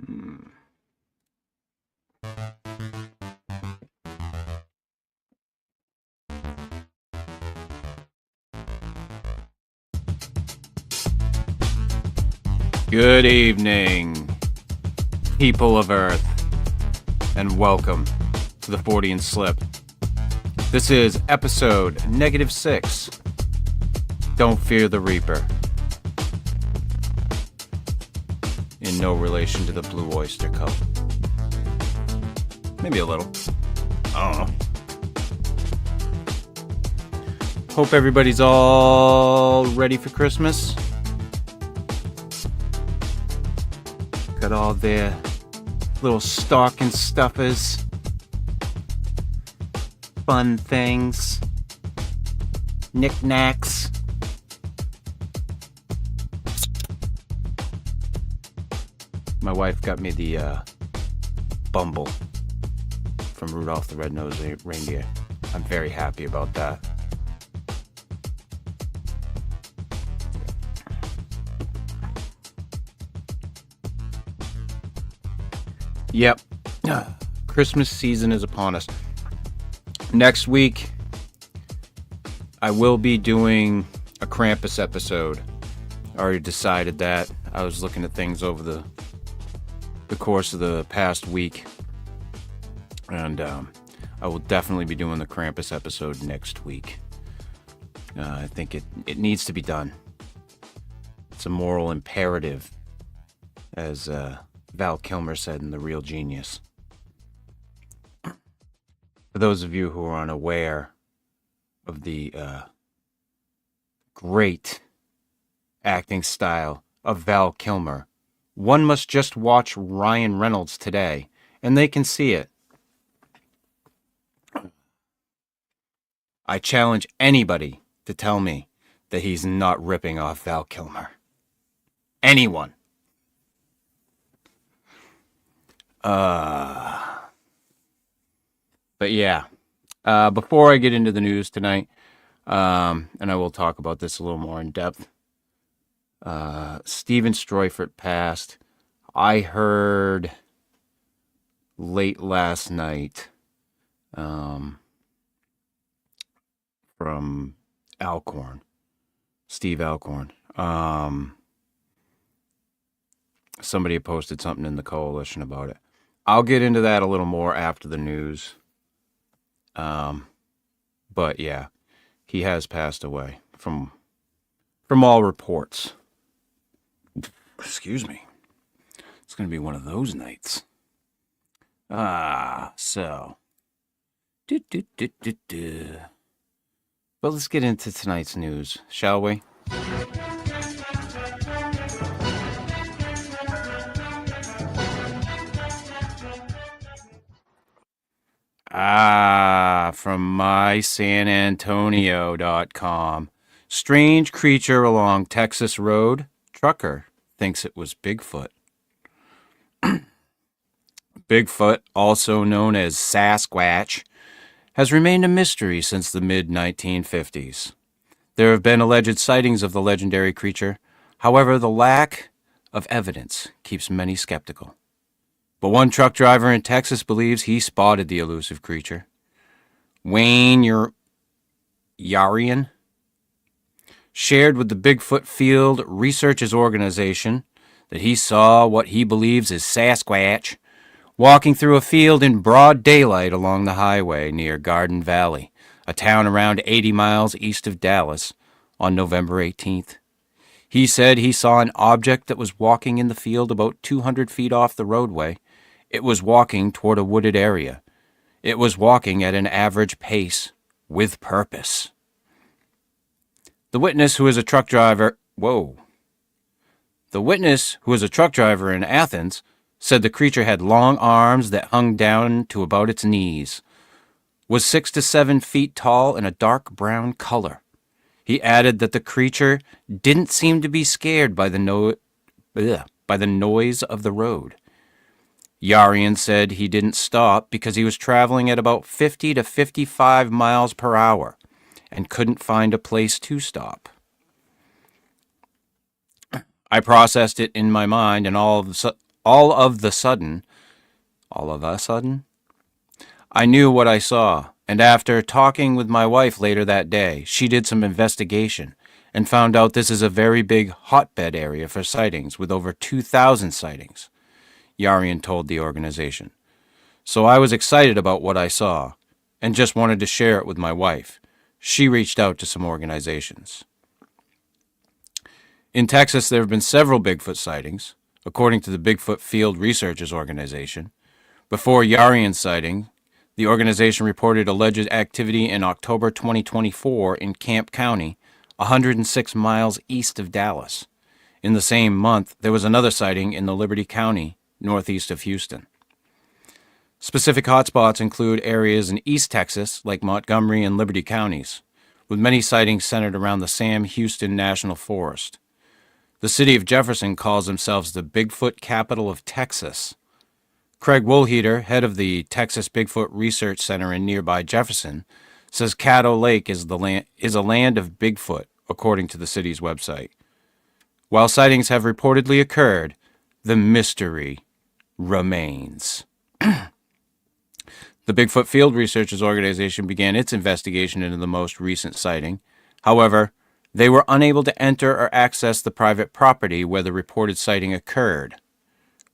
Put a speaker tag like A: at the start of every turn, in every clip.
A: Hmm. Good evening, people of Earth, and welcome to the Fortean Slip. This is episode -6. Don't fear the Reaper. In no relation to the Blue Oyster Cult. Maybe a little. I don't know. Hope everybody's all ready for Christmas. Got all their little stocking stuffers, fun things, knickknacks. My wife got me the Bumble from Rudolph the Red-Nosed Reindeer. I'm very happy about that. Yep. Christmas season is upon us. Next week, I will be doing a Krampus episode. I already decided that. I was looking at things over the course of the past week. And I will definitely be doing the Krampus episode next week. I think it needs to be done. It's a moral imperative, as Val Kilmer said in The Real Genius. For those of you who are unaware of the great acting style of Val Kilmer, one must just watch Ryan Reynolds today, and they can see it. I challenge anybody to tell me that he's not ripping off Val Kilmer. Anyone. But yeah, before I get into the news tonight, and I will talk about this a little more in depth, Steven Streufert passed. I heard late last night from Alcorn, Steve Alcorn. Somebody posted something in the coalition about it. I'll get into that a little more after the news. But yeah, he has passed away from all reports. Excuse me. It's going to be one of those nights. So. But let's get into tonight's news, shall we? From mysanantonio.com. Strange creature along Texas Road. Trucker thinks it was Bigfoot. Bigfoot, also known as Sasquatch, has remained a mystery since the mid-1950s. There have been alleged sightings of the legendary creature. However, the lack of evidence keeps many skeptical. But one truck driver in Texas believes he spotted the elusive creature. Wayne Yarian shared with the Bigfoot Field Researchers Organization that he saw what he believes is Sasquatch walking through a field in broad daylight along the highway near Garden Valley, a town around 80 miles east of Dallas, on November 18th. He said he saw an object that was walking in the field about 200 feet off the roadway. It was walking toward a wooded area. It was walking at an average pace, with purpose. The witness, who is a truck driver in Athens, said the creature had long arms that hung down to about its knees, was 6 to 7 feet tall and a dark brown color. He added that the creature didn't seem to be scared by the noise of the road. Yarian said he didn't stop because he was traveling at about 50 to 55 miles per hour and couldn't find a place to stop. I processed it in my mind, and all all of a sudden, I knew what I saw, and after talking with my wife later that day, she did some investigation and found out this is a very big hotbed area for sightings with over 2,000 sightings, Yarian told the organization. So I was excited about what I saw and just wanted to share it with my wife. She reached out to some organizations. In Texas, there have been several Bigfoot sightings, according to the Bigfoot Field Researchers Organization. Before Yarian's sighting, the organization reported alleged activity in October 2024 in Camp County, 106 miles east of Dallas. In the same month, there was another sighting in the Liberty County, northeast of Houston. Specific hotspots include areas in East Texas, like Montgomery and Liberty counties, with many sightings centered around the Sam Houston National Forest. The city of Jefferson calls themselves the Bigfoot capital of Texas. Craig Woolheater, head of the Texas Bigfoot Research Center in nearby Jefferson, says Caddo Lake is a land of Bigfoot, according to the city's website. While sightings have reportedly occurred, the mystery remains. The Bigfoot Field Researchers Organization began its investigation into the most recent sighting. However, they were unable to enter or access the private property where the reported sighting occurred.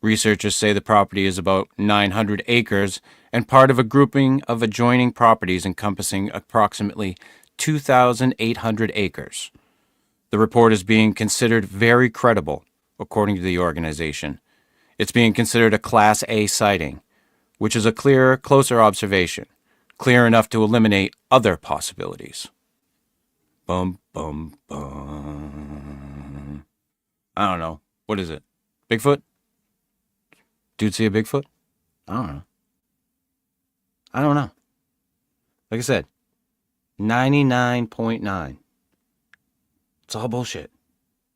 A: Researchers say the property is about 900 acres and part of a grouping of adjoining properties encompassing approximately 2,800 acres. The report is being considered very credible, according to the organization. It's being considered a Class A sighting, which is a clearer, closer observation, clear enough to eliminate other possibilities. Bum, bum, bum. I don't know. What is it? Bigfoot? Dude see a Bigfoot? I don't know. Like I said, 99.9. It's all bullshit.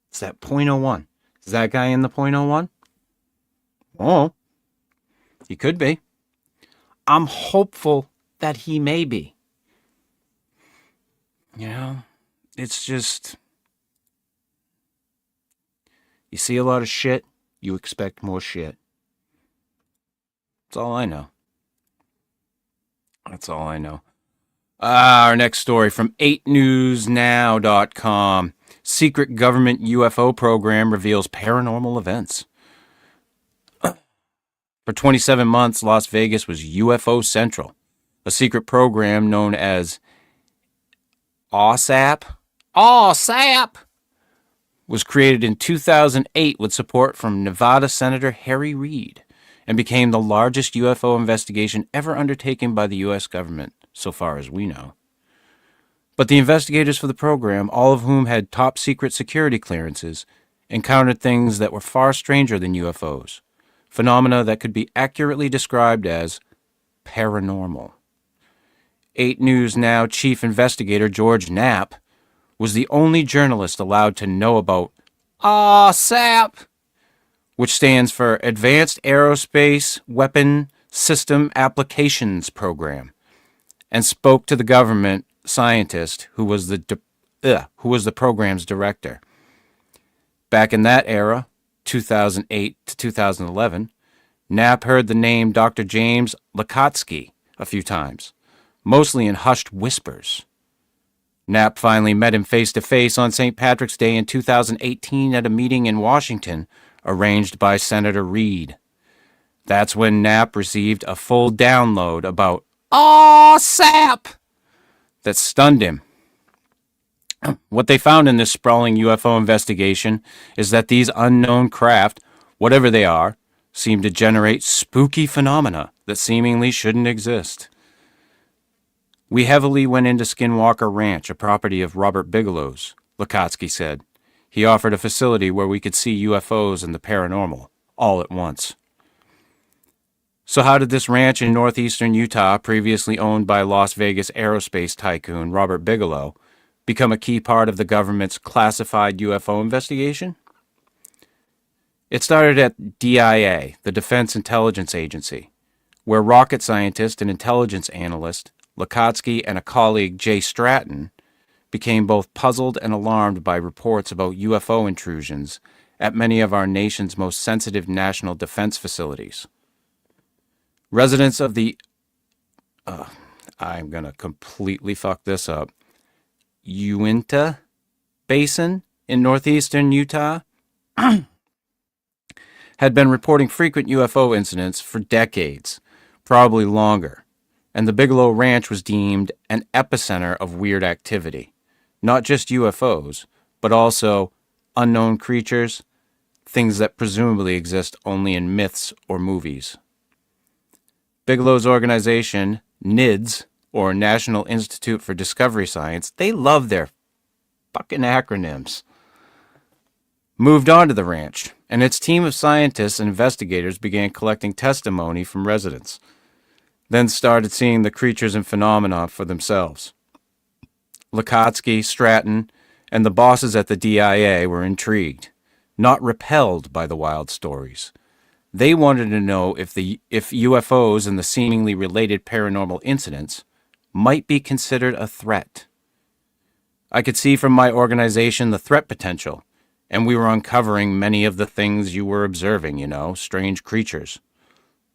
A: It's that .01. Is that guy in the .01? Oh, he could be. I'm hopeful that he may be. You know, it's just, you see a lot of shit, you expect more shit. That's all I know. That's all I know. Our next story from 8newsnow.com. Secret government UFO program reveals paranormal events. For 27 months, Las Vegas was UFO Central, a secret program known as OSAP. OSAP was created in 2008 with support from Nevada Senator Harry Reid and became the largest UFO investigation ever undertaken by the U.S. government, so far as we know. But the investigators for the program, all of whom had top secret security clearances, encountered things that were far stranger than UFOs. Phenomena that could be accurately described as paranormal. 8 News Now chief investigator George Knapp was the only journalist allowed to know about ASAP, which stands for Advanced Aerospace Weapon System Applications Program, and spoke to the government scientist who was the program's director. Back in that era, 2008 to 2011, Knapp heard the name Dr. James Lakatsky a few times, mostly in hushed whispers. Knapp finally met him face-to-face on St. Patrick's Day in 2018 at a meeting in Washington arranged by Senator Reid. That's when Knapp received a full download about ASAP that stunned him. What they found in this sprawling UFO investigation is that these unknown craft, whatever they are, seem to generate spooky phenomena that seemingly shouldn't exist. We heavily went into Skinwalker Ranch, a property of Robert Bigelow's, Lakatsky said. He offered a facility where we could see UFOs and the paranormal, all at once. So how did this ranch in northeastern Utah, previously owned by Las Vegas aerospace tycoon Robert Bigelow, become a key part of the government's classified UFO investigation? It started at DIA, the Defense Intelligence Agency, where rocket scientist and intelligence analyst Lakatsky and a colleague, Jay Stratton, became both puzzled and alarmed by reports about UFO intrusions at many of our nation's most sensitive national defense facilities. Residents of the I'm going to completely fuck this up. Uinta Basin in northeastern Utah had been reporting frequent UFO incidents for decades, probably longer, and the Bigelow Ranch was deemed an epicenter of weird activity. Not just UFOs, but also unknown creatures, things that presumably exist only in myths or movies. Bigelow's organization, NIDS, or National Institute for Discovery Science, they love their fucking acronyms, moved on to the ranch, and its team of scientists and investigators began collecting testimony from residents, then started seeing the creatures and phenomena for themselves. Lakatsky, Stratton, and the bosses at the DIA were intrigued, not repelled by the wild stories. They wanted to know if UFOs and the seemingly related paranormal incidents might be considered a threat. I could see from my organization the threat potential, and we were uncovering many of the things you were observing, strange creatures,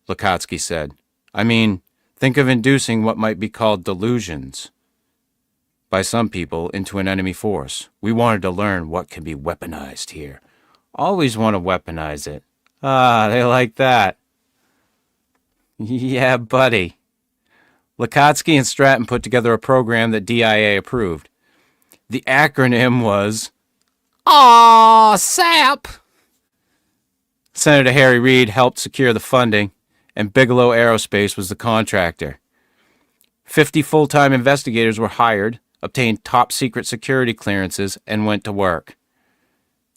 A: Lakatsky said. I mean, think of inducing what might be called delusions by some people into an enemy force. We wanted to learn what can be weaponized here. Always want to weaponize it. Ah, they like that. Yeah, buddy. Lakatsky and Stratton put together a program that DIA approved. The acronym was SAP. Senator Harry Reid helped secure the funding, and Bigelow Aerospace was the contractor. 50 full-time investigators were hired, obtained top-secret security clearances, and went to work.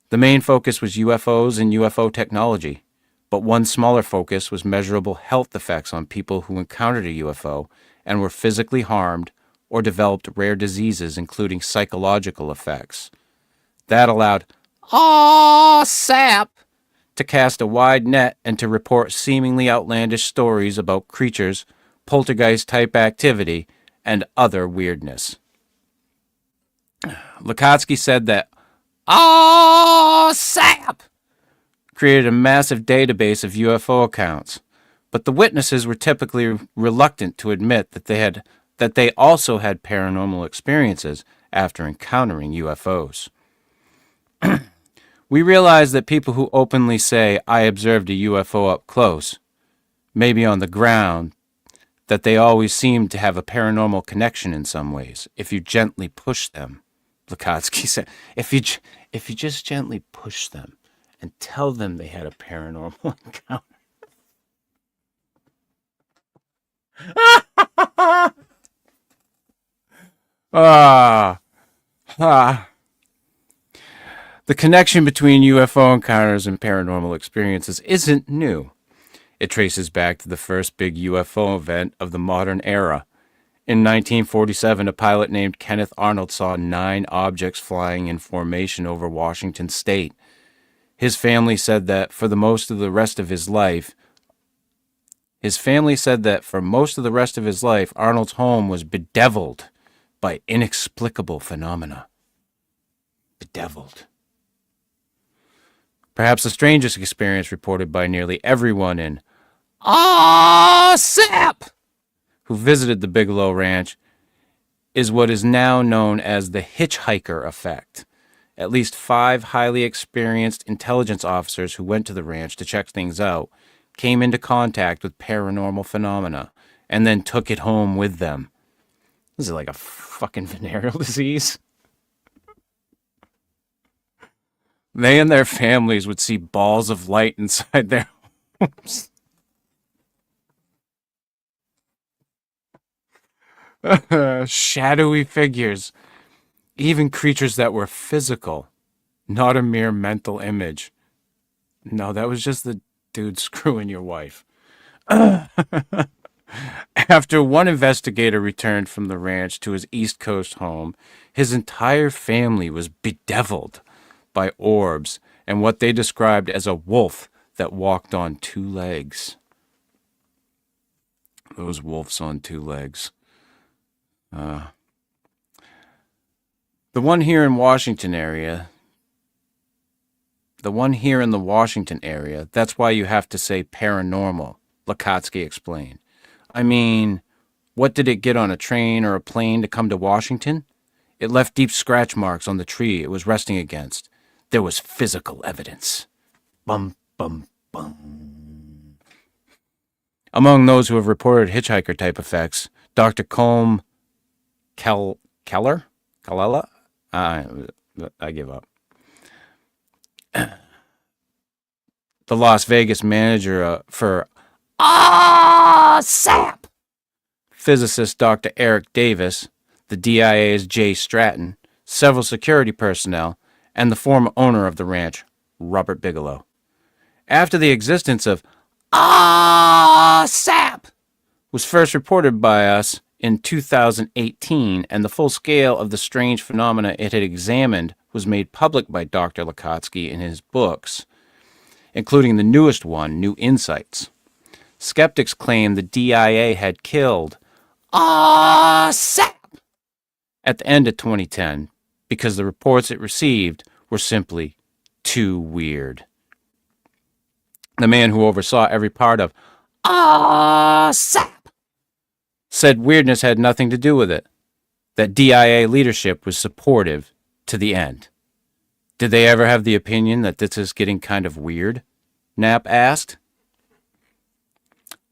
A: The main focus was UFOs and UFO technology, but one smaller focus was measurable health effects on people who encountered a UFO and were physically harmed or developed rare diseases, including psychological effects. That allowed SAP to cast a wide net and to report seemingly outlandish stories about creatures, poltergeist-type activity, and other weirdness. Lakatsky said that SAP created a massive database of UFO accounts, but the witnesses were typically reluctant to admit that they also had paranormal experiences after encountering UFOs. We realize that people who openly say, I observed a UFO up close, maybe on the ground, that they always seem to have a paranormal connection in some ways, if you gently push them. Lakatsky said, if you just gently push them and tell them they had a paranormal encounter. The connection between UFO encounters and paranormal experiences isn't new. It traces back to the first big UFO event of the modern era. In 1947, a pilot named Kenneth Arnold saw 9 objects flying in formation over Washington state. His family said that for most of the rest of his life, Arnold's home was bedeviled by inexplicable phenomena. Bedeviled. Perhaps the strangest experience reported by nearly everyone in SAP who visited the Bigelow Ranch is what is now known as the hitchhiker effect. At least 5 highly experienced intelligence officers who went to the ranch to check things out came into contact with paranormal phenomena and then took it home with them. This is like a fucking venereal disease. They and their families would see balls of light inside their homes. Shadowy figures. Even creatures that were physical, not a mere mental image. No, that was just the dude screwing your wife. After one investigator returned from the ranch to his East Coast home, his entire family was bedeviled by orbs and what they described as a wolf that walked on 2 legs. Those wolves on 2 legs. The one here in Washington area, The one here in the Washington area, that's why you have to say paranormal, Lakatsky explained. I mean, what did it get on a train or a plane to come to Washington? It left deep scratch marks on the tree it was resting against. There was physical evidence. Bum, bum, bum. Among those who have reported hitchhiker-type effects, Dr. Colm Keller? I give up. The Las Vegas manager for SAP, physicist Dr. Eric Davis, the DIA's Jay Stratton, several security personnel, and the former owner of the ranch, Robert Bigelow. After the existence of SAP was first reported by us in 2018, and the full scale of the strange phenomena it had examined was made public by Dr. Lakatsky in his books, including the newest one, New Insights. Skeptics claim the DIA had killed SAP at the end of 2010 because the reports it received were simply too weird. The man who oversaw every part of SAP said weirdness had nothing to do with it, that DIA leadership was supportive to the end. Did they ever have the opinion that this is getting kind of weird? Knapp asked.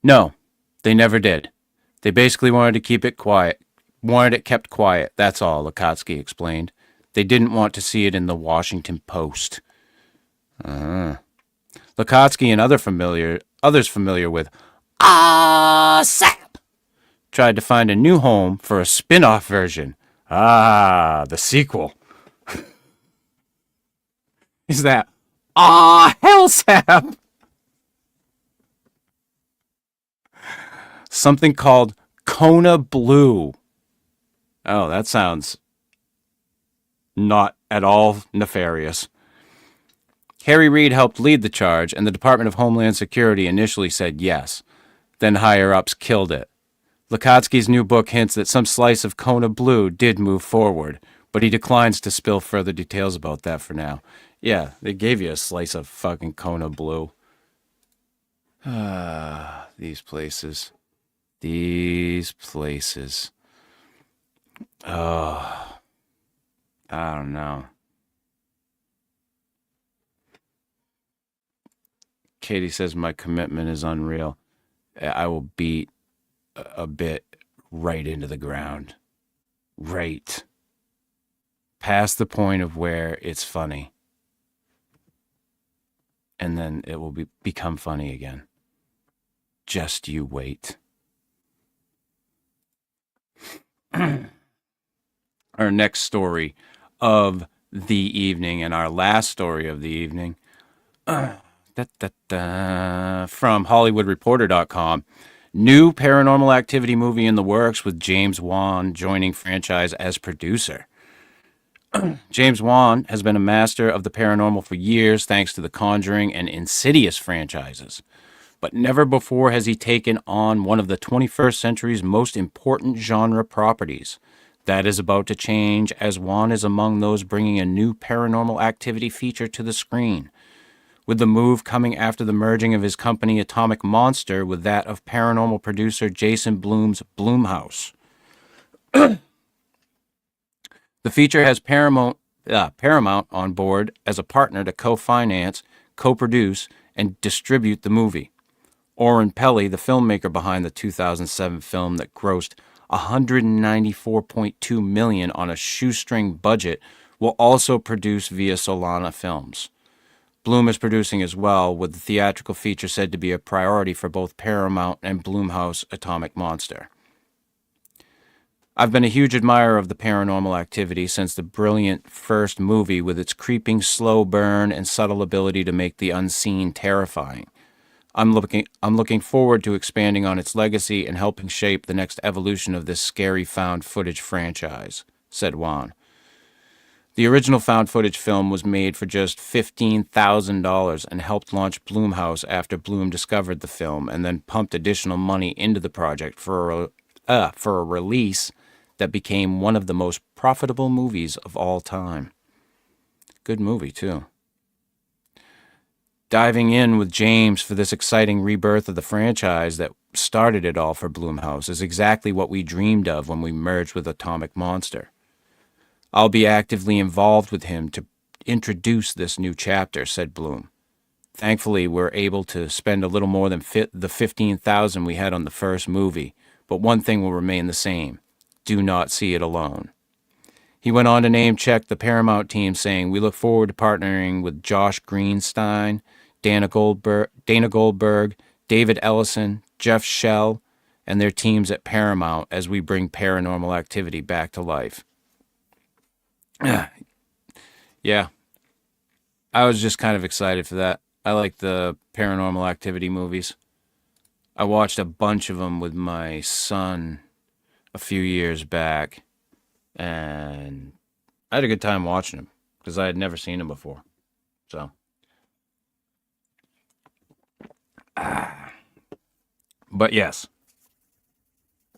A: No, they never did. They basically wanted to keep it quiet. Wanted it kept quiet, that's all, Lakatsky explained. They didn't want to see it in the Washington Post. Lakatsky and others familiar with SAP tried to find a new home for a spin-off version. The sequel. Is that Hellsap? Something called Kona Blue. Oh, that sounds not at all nefarious. Harry Reid helped lead the charge, and the Department of Homeland Security initially said yes. Then higher-ups killed it. Lakatsky's new book hints that some slice of Kona Blue did move forward, but he declines to spill further details about that for now. Yeah, they gave you a slice of fucking Kona Blue. These places. Oh, I don't know. Katie says my commitment is unreal. I will beat a bit right into the ground. Right. Past the point of where it's funny. And then it will become funny again. Just you wait. Our next story of the evening, and our last story of the evening, from HollywoodReporter.com. New Paranormal Activity movie in the works with James Wan joining franchise as producer. James Wan has been a master of the paranormal for years thanks to the Conjuring and Insidious franchises. But never before has he taken on one of the 21st century's most important genre properties. That is about to change, as Wan is among those bringing a new Paranormal Activity feature to the screen, with the move coming after the merging of his company Atomic Monster with that of paranormal producer Jason Blum's Blumhouse. The feature has Paramount on board as a partner to co-finance, co-produce, and distribute the movie. Oren Peli, the filmmaker behind the 2007 film that grossed $194.2 million on a shoestring budget, will also produce via Solana Films. Blum is producing as well, with the theatrical feature said to be a priority for both Paramount and Blumhouse Atomic Monster. I've been a huge admirer of the Paranormal Activity since the brilliant first movie with its creeping slow burn and subtle ability to make the unseen terrifying. I'm looking forward to expanding on its legacy and helping shape the next evolution of this scary found footage franchise, said Wan. The original found footage film was made for just $15,000 and helped launch Blumhouse after Blum discovered the film and then pumped additional money into the project for a release that became one of the most profitable movies of all time. Good movie, too. Diving in with James for this exciting rebirth of the franchise that started it all for Blumhouse is exactly what we dreamed of when we merged with Atomic Monster. I'll be actively involved with him to introduce this new chapter, said Bloom. Thankfully, we're able to spend a little more than the $15,000 we had on the first movie, but one thing will remain the same. Do not see it alone. He went on to name-check the Paramount team, saying, we look forward to partnering with Josh Greenstein, Dana Goldberg, David Ellison, Jeff Shell, and their teams at Paramount as we bring Paranormal Activity back to life. Yeah, I was just kind of excited for that. I like the Paranormal Activity movies. I watched a bunch of them with my son a few years back, and I had a good time watching them because I had never seen them before. So, but yes,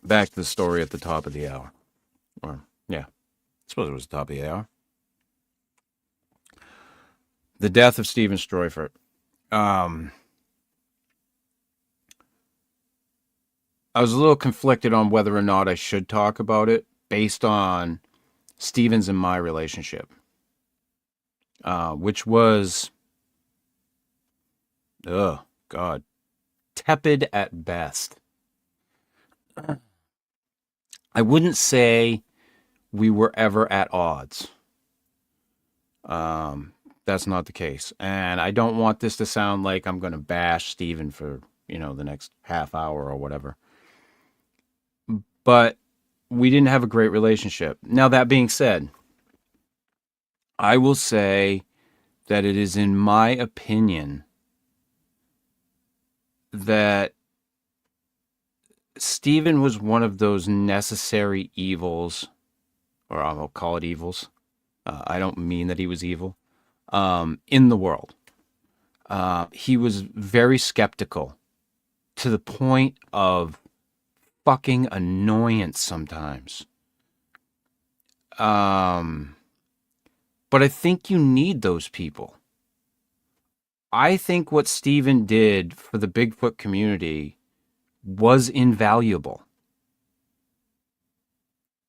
A: back to the story at the top of the hour. Or, yeah, I suppose it was the top of the hour. The death of Steven Streufert. I was a little conflicted on whether or not I should talk about it based on Steven's and my relationship, which was, tepid at best. I wouldn't say we were ever at odds. That's not the case. And I don't want this to sound like I'm going to bash Steven for, the next half hour or whatever. But we didn't have a great relationship. Now, that being said, I will say that it is, in my opinion, that Steven was one of those necessary evils, or I'll call it evils. I don't mean that he was evil, in the world. He was very skeptical to the point of fucking annoyance sometimes. But I think you need those people. I think what Steven did for the Bigfoot community was invaluable.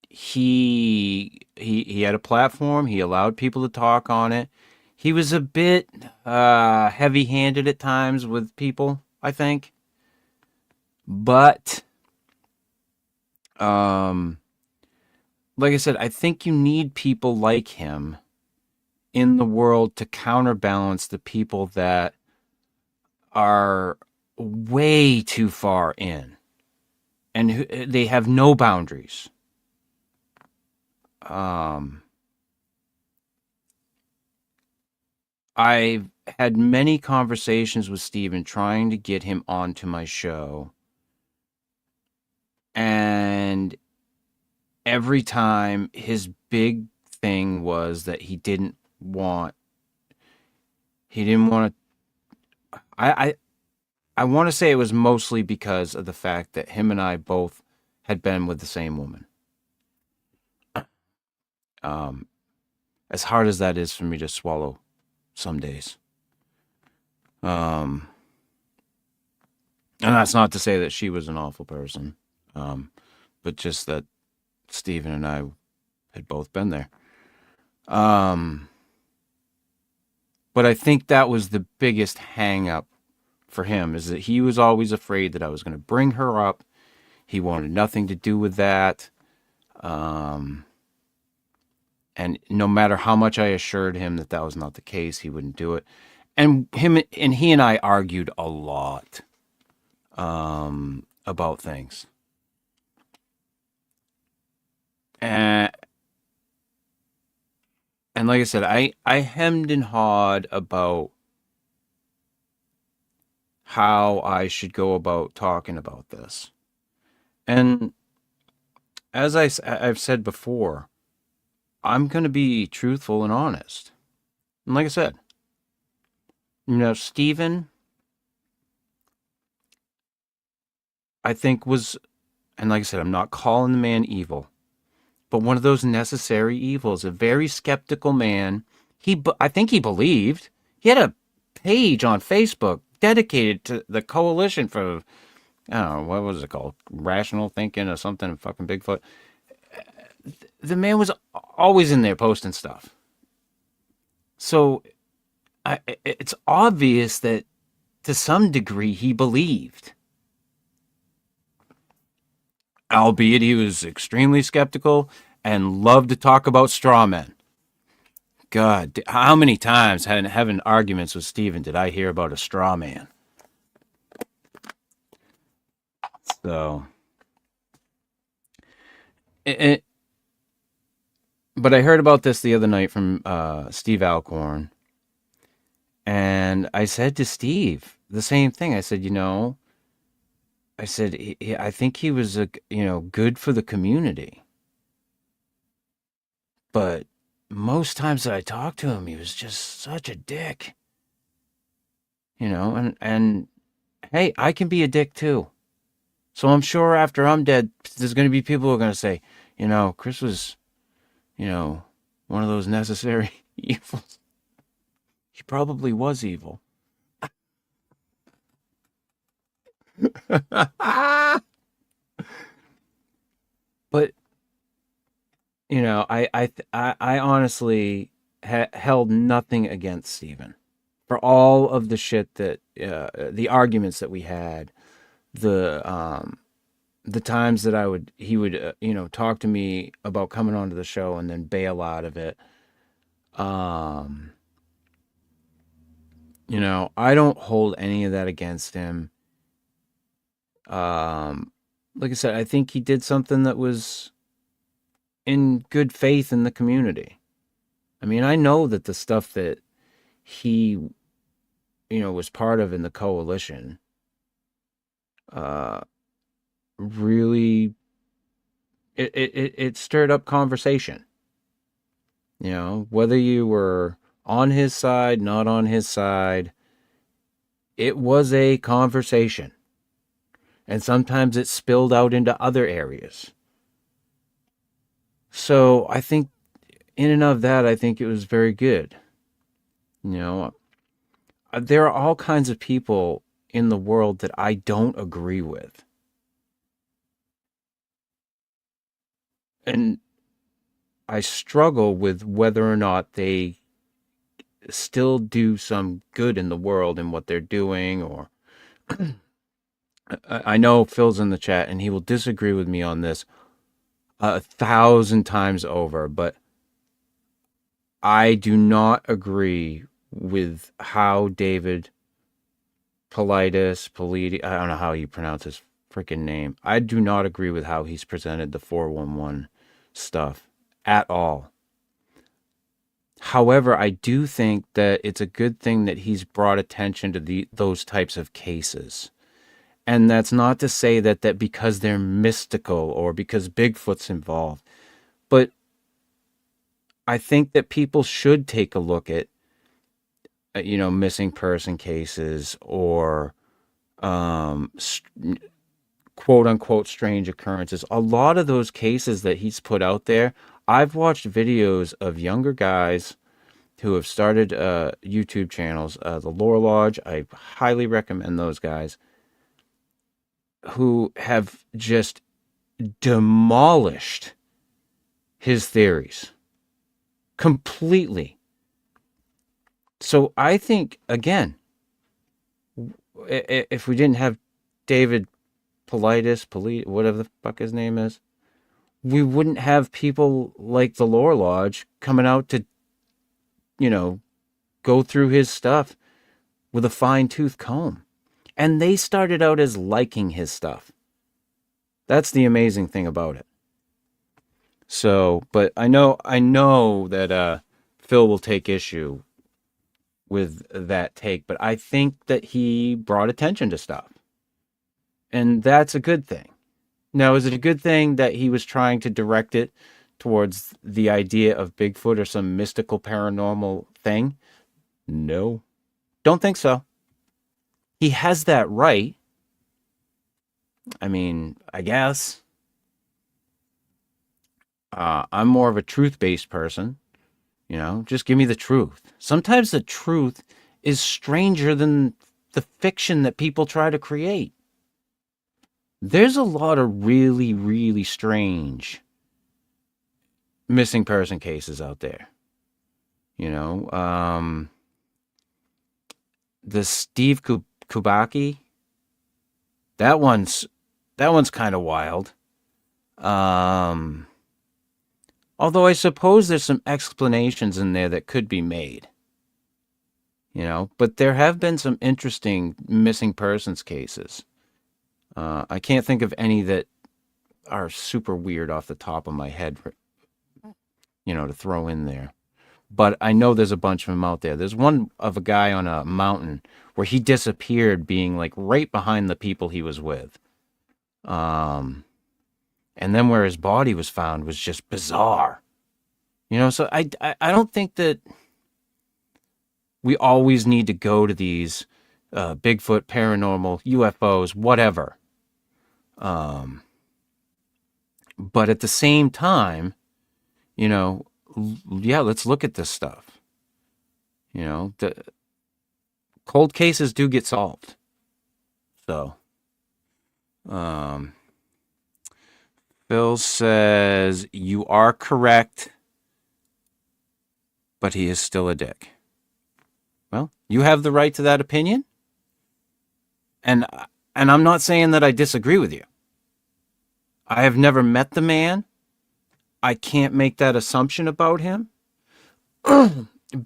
A: He had a platform. He allowed people to talk on it. He was a bit heavy-handed at times with people, I think. But like I said, I think you need people like him in the world to counterbalance the people that are way too far in and they have no boundaries. I've had many conversations with Steven trying to get him onto my show. And every time his big thing was that he didn't want to, I want to say it was mostly because of the fact that him and I both had been with the same woman. As hard as that is for me to swallow some days. And that's not to say that she was an awful person. But just that Steven and I had both been there. But I think that was the biggest hang up for him, is that he was always afraid that I was going to bring her up. He wanted nothing to do with that. And no matter how much I assured him that that was not the case, he wouldn't do it. And he and I argued a lot about things. And like I said, I hemmed and hawed about how I should go about talking about this. And as I've said before, I'm going to be truthful and honest. And like I said, Steven, I think was, and like I said, I'm not calling the man evil, but one of those necessary evils, a very skeptical man. I think he believed. He had a page on Facebook dedicated to the coalition for, I don't know, what was it called? Rational thinking or something, fucking Bigfoot. The man was always in there posting stuff. So it's obvious that to some degree he believed, albeit he was extremely skeptical and loved to talk about straw men. God, how many times having arguments with Steven did I hear about a straw man? So, it, but I heard about this the other night from Steve Alcorn, and I said to Steve the same thing. I said, I said, I think he was good for the community, but most times that I talked to him, he was just such a dick, and hey, I can be a dick too. So I'm sure after I'm dead, there's going to be people who are going to say, Chris was, one of those necessary evils. He probably was evil. But I honestly held nothing against Steven for all of the shit that the arguments that we had, the times that he would talk to me about coming onto the show and then bail out of it. I don't hold any of that against him. Like I said, I think he did something that was in good faith in the community. I mean, I know that the stuff that he, was part of in the coalition, really, it stirred up conversation. Whether you were on his side, not on his side, it was a conversation. And sometimes it spilled out into other areas. So I think in and of that, I think it was very good. There are all kinds of people in the world that I don't agree with. And I struggle with whether or not they still do some good in the world in what they're doing. Or I know Phil's in the chat and he will disagree with me on this 1,000 times over, but I do not agree with how David Politi, I don't know how you pronounce his freaking name. I do not agree with how he's presented the 411 stuff at all. However, I do think that it's a good thing that he's brought attention to those types of cases. And that's not to say that because they're mystical or because Bigfoot's involved. But I think that people should take a look at, missing person cases or quote unquote strange occurrences. A lot of those cases that he's put out there, I've watched videos of younger guys who have started YouTube channels. The Lore Lodge, I highly recommend those guys, who have just demolished his theories completely. So I think, again, if we didn't have David whatever the fuck his name is, we wouldn't have people like the Lore Lodge coming out to, go through his stuff with a fine-tooth comb. And they started out as liking his stuff. That's the amazing thing about it. So, but I know that Phil will take issue with that take, but I think that he brought attention to stuff. And that's a good thing. Now, is it a good thing that he was trying to direct it towards the idea of Bigfoot or some mystical paranormal thing? No. Don't think so. He has that right. I mean, I guess. I'm more of a truth-based person. Just give me the truth. Sometimes the truth is stranger than the fiction that people try to create. There's a lot of really, really strange missing person cases out there. You know, the Steve Kubacki, that one's kind of wild. Although I suppose there's some explanations in there that could be made. You know, but there have been some interesting missing persons cases. I can't think of any that are super weird off the top of my head, to throw in there. But I know there's a bunch of them out there. There's one of a guy on a mountain where he disappeared being like right behind the people he was with. And then where his body was found was just bizarre. So I don't think that we always need to go to these Bigfoot, paranormal, UFOs, whatever. But at the same time, let's look at this stuff. The cold cases do get solved. So, Phil says, you are correct, but he is still a dick. Well, you have the right to that opinion. And I'm not saying that I disagree with you. I have never met the man. I can't make that assumption about him.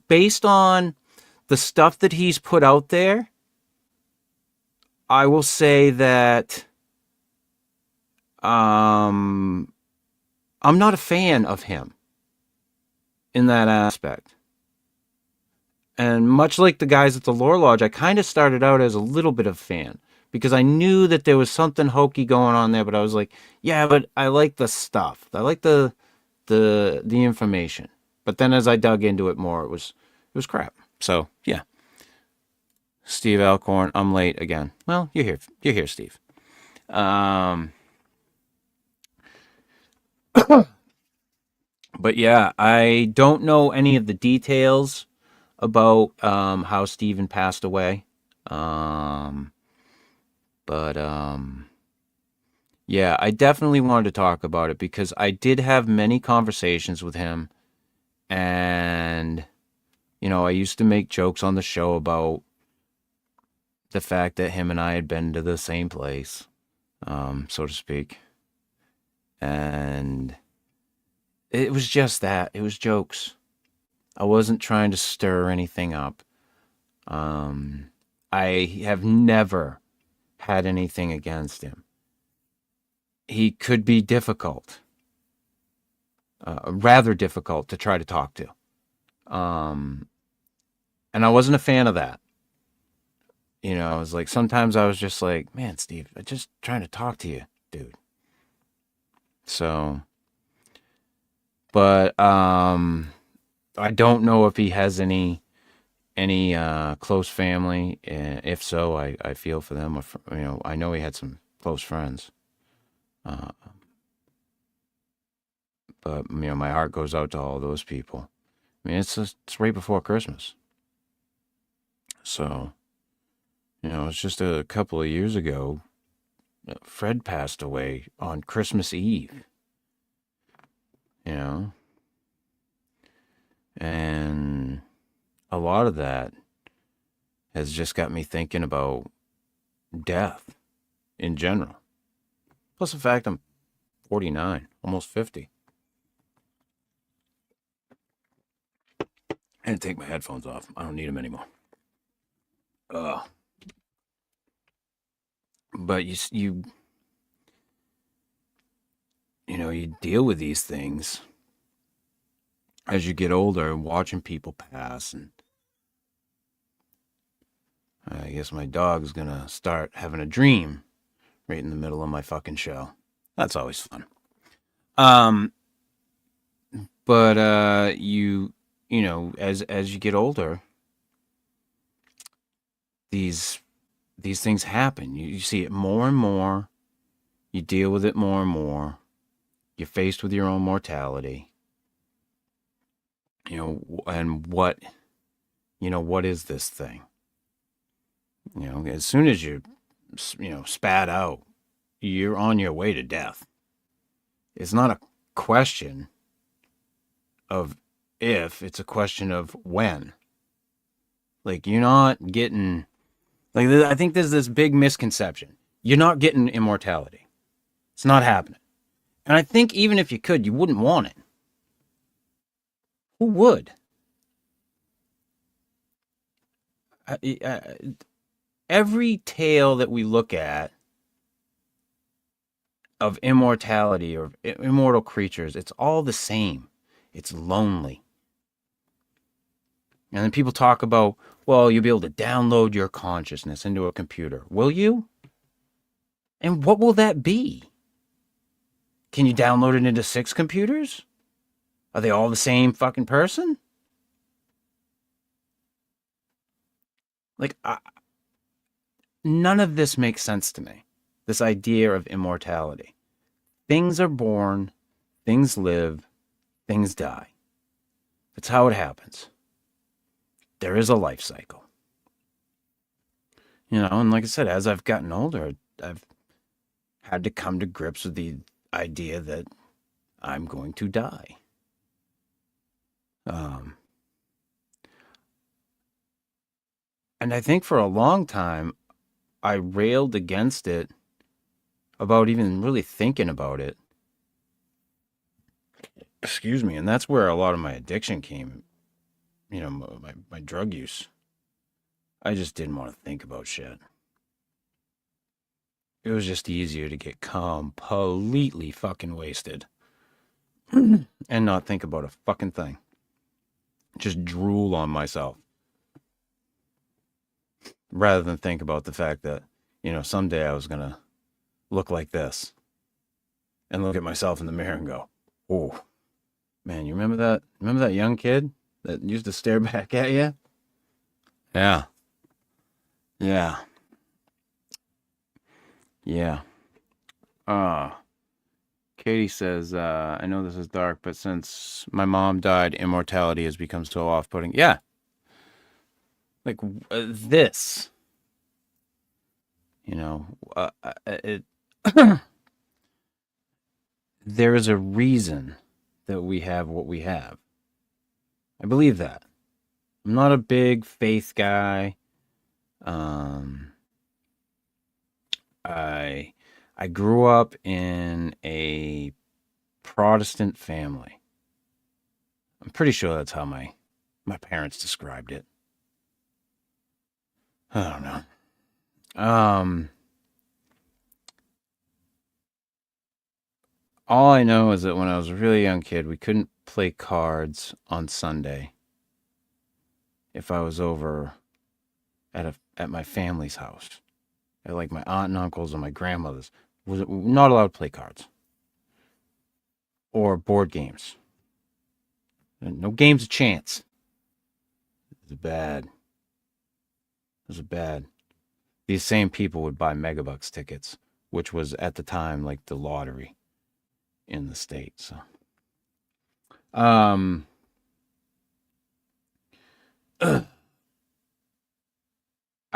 A: Based on the stuff that he's put out there, I will say that I'm not a fan of him in that aspect. And much like the guys at the Lore Lodge, I kind of started out as a little bit of a fan because I knew that there was something hokey going on there, but I was like, yeah, but I like the stuff. I like the information. But then as I dug into it more, it was crap. So, yeah. Steve Alcorn, I'm late again. Well, you're here. You're here, Steve. But yeah, I don't know any of the details about how Steven passed away. Yeah, I definitely wanted to talk about it because I did have many conversations with him, and I used to make jokes on the show about the fact that him and I had been to the same place, so to speak. And it was just that. It was jokes. I wasn't trying to stir anything up. I have never had anything against him. He could be difficult. Rather difficult to try to talk to. And I wasn't a fan of that. I was like, sometimes I was just like, man, Steve, I'm just trying to talk to you, dude. So, but I don't know if he has any close family. If so, I feel for them. I know he had some close friends. But my heart goes out to all those people. It's right before Christmas. So, it's just a couple of years ago. Fred passed away on Christmas Eve. And a lot of that has just got me thinking about death in general. Plus the fact I'm 49, almost 50. I had to take my headphones off. I don't need them anymore. But you deal with these things as you get older, watching people pass, and I guess my dog's gonna start having a dream right in the middle of my fucking show. That's always fun. But as you get older, these things happen. You see it more and more. You deal with it more and more. You're faced with your own mortality. And what is this thing? As soon as you, spat out, you're on your way to death. It's not a question of if, it's a question of when. Like, you're not getting, like, I think there's this big misconception. You're not getting immortality. It's not happening. And I think even if you could, you wouldn't want it. Who would? Every tale that we look at of immortality or immortal creatures, it's all the same. It's lonely. And then people talk about, well, you'll be able to download your consciousness into a computer. Will you? And what will that be? Can you download it into 6 computers? Are they all the same fucking person? Like, none of this makes sense to me. This idea of immortality. Things are born, things live, things die. That's how it happens. There is a life cycle. And like I said, as I've gotten older, I've had to come to grips with the idea that I'm going to die. And I think for a long time, I railed against it about even really thinking about it. Excuse me. And that's where a lot of my addiction came, my drug use. I just didn't want to think about shit. It was just easier to get completely fucking wasted and not think about a fucking thing. Just drool on myself. Rather than think about the fact that, someday I was going to look like this and look at myself in the mirror and go, oh, man, you remember that? Remember that young kid that used to stare back at you? Yeah. Yeah. Yeah. Katie says, I know this is dark, but since my mom died, immortality has become so off-putting. Yeah. Like, this. It there is a reason that we have what we have. I believe that. I'm not a big faith guy. I grew up in a Protestant family. I'm pretty sure that's how my parents described it. I don't know. All I know is that when I was a really young kid, we couldn't play cards on Sunday if I was over at my family's house. At like my aunt and uncles and my grandmother's. Was not allowed to play cards. Or board games. No games of chance. It was bad. It was bad. These same people would buy Megabucks tickets, which was at the time like the lottery in the state. So, I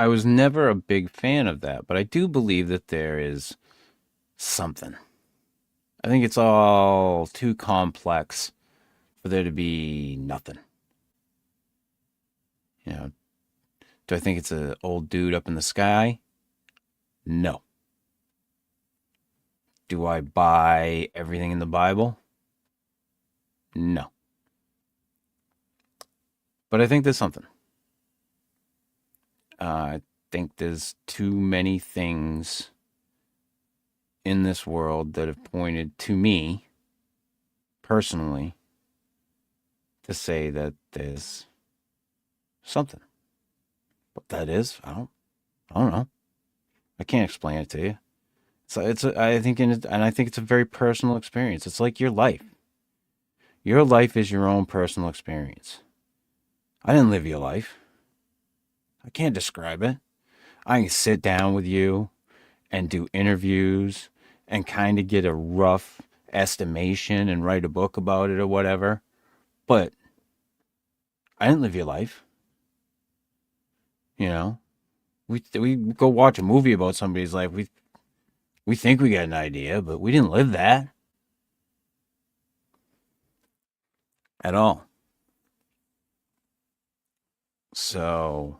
A: was never a big fan of that, but I do believe that there is something. I think it's all too complex for there to be nothing. Do I think it's an old dude up in the sky? No. Do I buy everything in the Bible? No. But I think there's something. I think there's too many things in this world that have pointed to me, personally, to say that there's something. What that is, I don't know. I can't explain it to you. I think it's a very personal experience. It's like your life. Your life is your own personal experience. I didn't live your life. I can't describe it. I can sit down with you and do interviews and kind of get a rough estimation and write a book about it or whatever. But I didn't live your life. It we go watch a movie about somebody's life. We think we got an idea, but we didn't live that at all. So,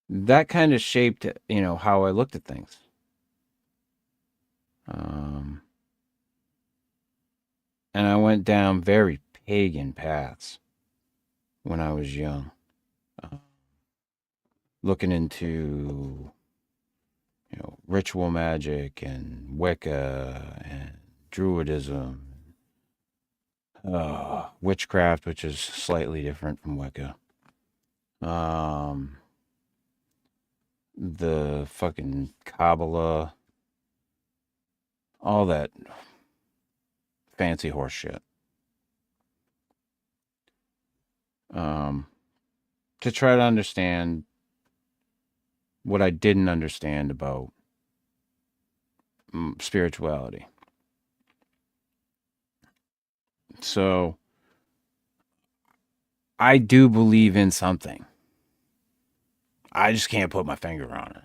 A: that kind of shaped, how I looked at things. Um, and I went down very pagan paths when I was young, uh, looking into, ritual magic and Wicca and Druidism, witchcraft, which is slightly different from Wicca. Um, the fucking Kabbalah, all that fancy horse shit. Um, to try to understand what I didn't understand about spirituality. So I do believe in something. I just can't put my finger on it.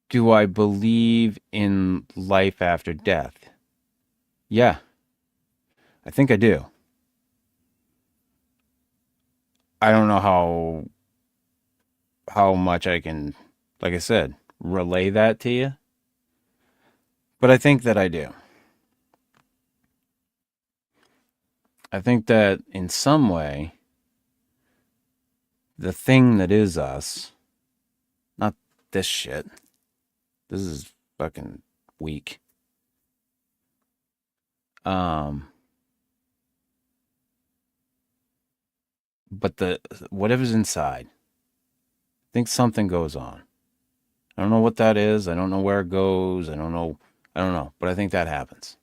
A: Do I believe in life after death? Yeah, I think I do. I don't know how much I can, like I said, relay that to you, but I think that I do. I think that in some way, the thing that is us, not this shit. This is fucking weak. Um, but the whatever's inside, I think something goes on. I don't know what that is. I don't know where it goes. I don't know. I don't know. But I think that happens.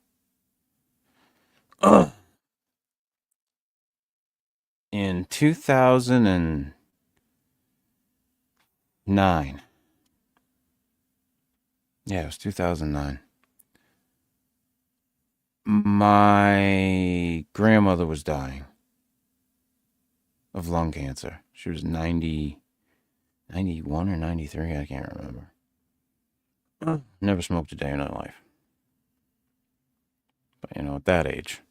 A: In 2009, yeah, it was 2009. My grandmother was dying of lung cancer. She was 91 or 93. I can't remember. Never smoked a day in her life. But, at that age.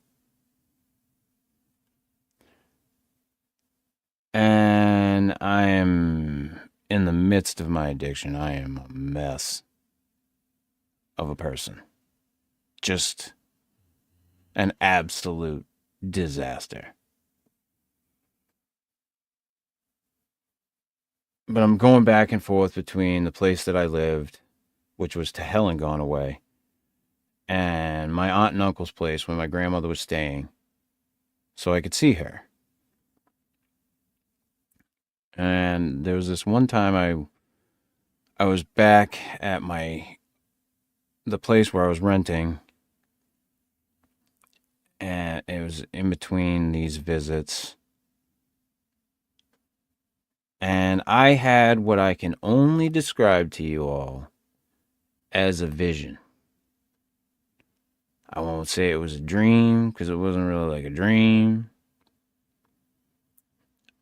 A: And I am in the midst of my addiction. I am a mess of a person. Just an absolute disaster. But I'm going back and forth between the place that I lived, which was to hell and gone away, and my aunt and uncle's place where my grandmother was staying, so I could see her. And there was this one time I was back at the place where I was renting, and it was in between these visits. And I had what I can only describe to you all as a vision. I won't say it was a dream because it wasn't really like a dream.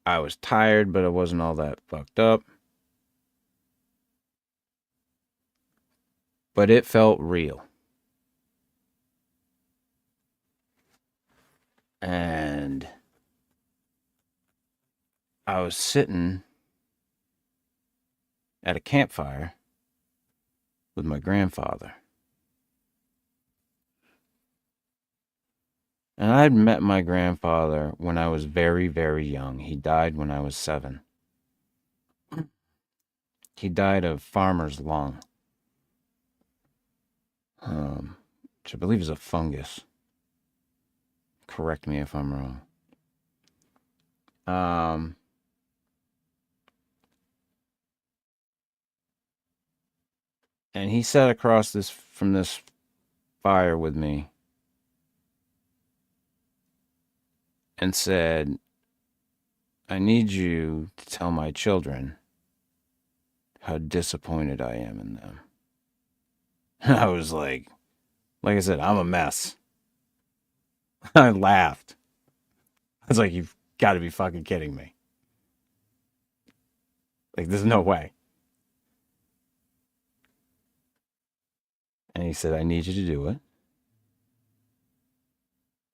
A: I was tired, but I wasn't all that fucked up. But it felt real. And I was sitting at a campfire with my grandfather. And I'd met my grandfather when I was very, very young. He died when I was 7. He died of farmer's lung, which I believe is a fungus. Correct me if I'm wrong. And he sat across from this fire with me and said, I need you to tell my children how disappointed I am in them. I was like I said, I'm a mess. I laughed. I was like, you've got to be fucking kidding me. Like, there's no way. And he said, I need you to do it.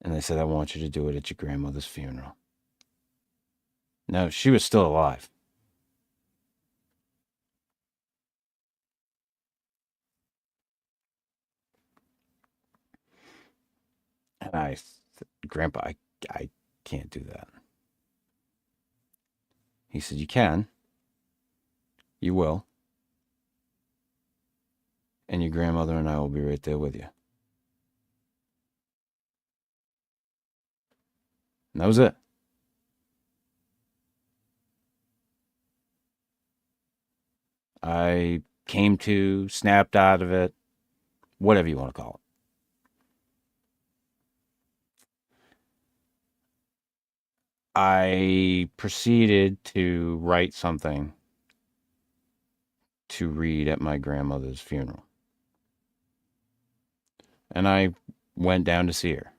A: And I said, I want you to do it at your grandmother's funeral. No, she was still alive. And I said, Grandpa, I can't do that. He said, you can. You will. And your grandmother and I will be right there with you. And that was it. I came to, snapped out of it, whatever you want to call it. I proceeded to write something to read at my grandmother's funeral. And I went down to see her.